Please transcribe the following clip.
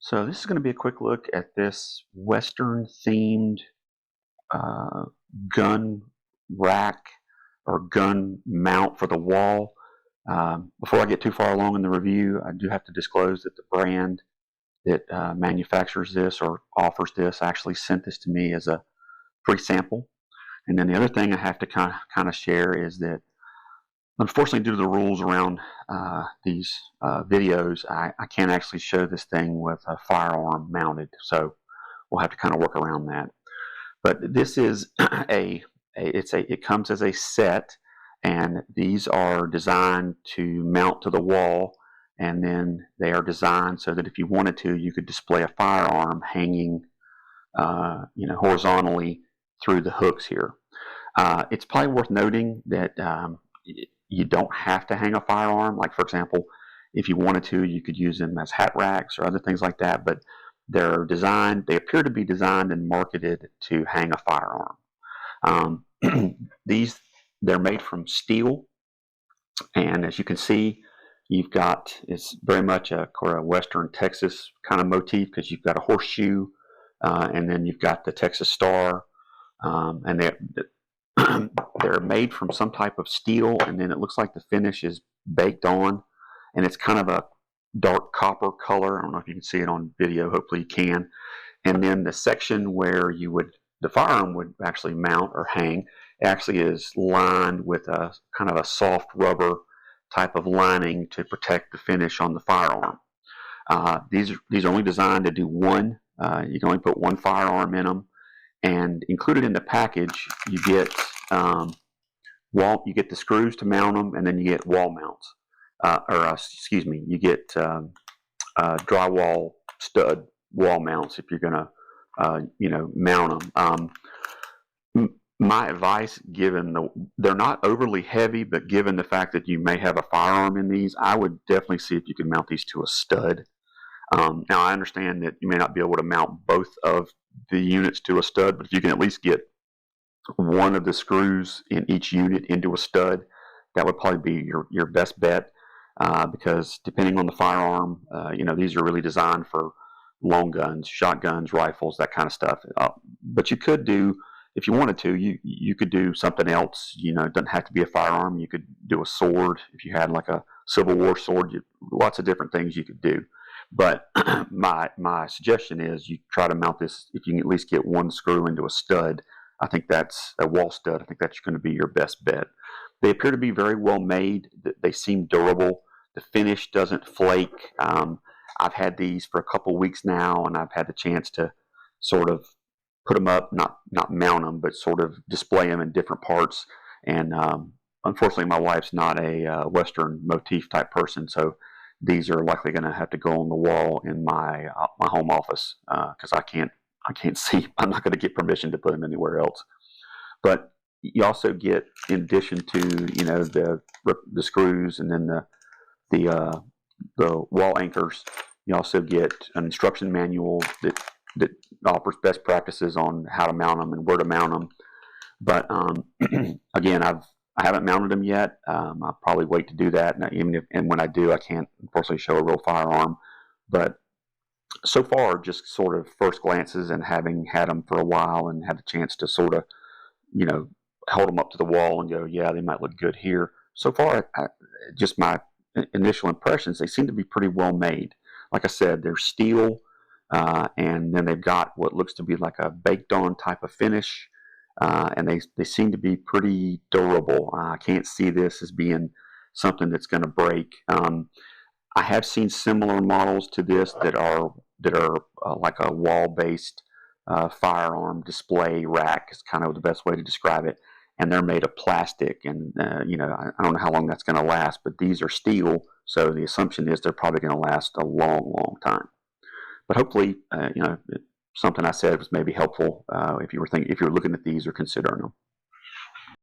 So this is going to be a quick look at this Western themed gun rack or gun mount for the wall. Before I get too far along in the review, I do have to disclose that the brand that manufactures this or offers this actually sent this to me as a free sample. And then the other thing I have to kind of share is that, unfortunately, due to the rules around these videos, I can't actually show this thing with a firearm mounted. So we'll have to kind of work around that. But this is it comes as a set, and these are designed to mount to the wall, and then they are designed so that if you wanted to, you could display a firearm hanging, horizontally through the hooks here. It's probably worth noting that you don't have to hang a firearm. Like, for example, if you wanted to, you could use them as hat racks or other things like that. But they appear to be designed and marketed to hang a firearm. They're made from steel, and as you can see, it's very much a Western Texas kind of motif, because you've got a horseshoe, and then you've got the Texas star, and they're made from some type of steel, and then it looks like the finish is baked on, and it's kind of a dark copper color. I don't know if you can see it on video. Hopefully you can. And then the section where the firearm would actually mount or hang actually is lined with a kind of a soft rubber type of lining to protect the finish on the firearm. These are only designed to do one. You can only put one firearm in them. And included in the package, you get you get the screws to mount them, and then you get wall mounts. You get drywall stud wall mounts if you're going to mount them. My advice, they're not overly heavy, but given the fact that you may have a firearm in these, I would definitely see if you can mount these to a stud. Now, I understand that you may not be able to mount both of the units to a stud, but if you can at least get one of the screws in each unit into a stud, that would probably be your best bet, because depending on the firearm, these are really designed for long guns, shotguns, rifles, that kind of stuff. But you could do, if you wanted to, you could do something else. It doesn't have to be a firearm. You could do a sword if you had like a Civil War sword. Lots of different things you could do. But my suggestion is you try to mount this, if you can at least get one screw into a stud. I think that's a wall stud. I think that's going to be your best bet. They appear to be very well made. They seem durable. The finish doesn't flake. I've had these for a couple weeks now, and I've had the chance to sort of put them up, not mount them, but sort of display them in different parts. And unfortunately, my wife's not a Western motif type person, so these are likely going to have to go on the wall in my home office, because I can't see. I'm not going to get permission to put them anywhere else. But you also get, in addition to the screws and then the wall anchors, you also get an instruction manual that offers best practices on how to mount them and where to mount them. But again, I haven't mounted them yet. I'll probably wait to do that. Now, and when I do, I can't unfortunately show a real firearm. But so far, just sort of first glances, and having had them for a while and had the chance to sort of, hold them up to the wall and go, yeah, they might look good here. So far, just my initial impressions, they seem to be pretty well made. Like I said, they're steel, and then they've got what looks to be like a baked on type of finish, and they seem to be pretty durable. I can't see this as being something that's going to break. I have seen similar models to this that are like a wall-based firearm display rack is kind of the best way to describe it, and they're made of plastic, and I don't know how long that's going to last, but these are steel, so the assumption is they're probably going to last a long time. But hopefully, something I said was maybe helpful if you were looking at these or considering them.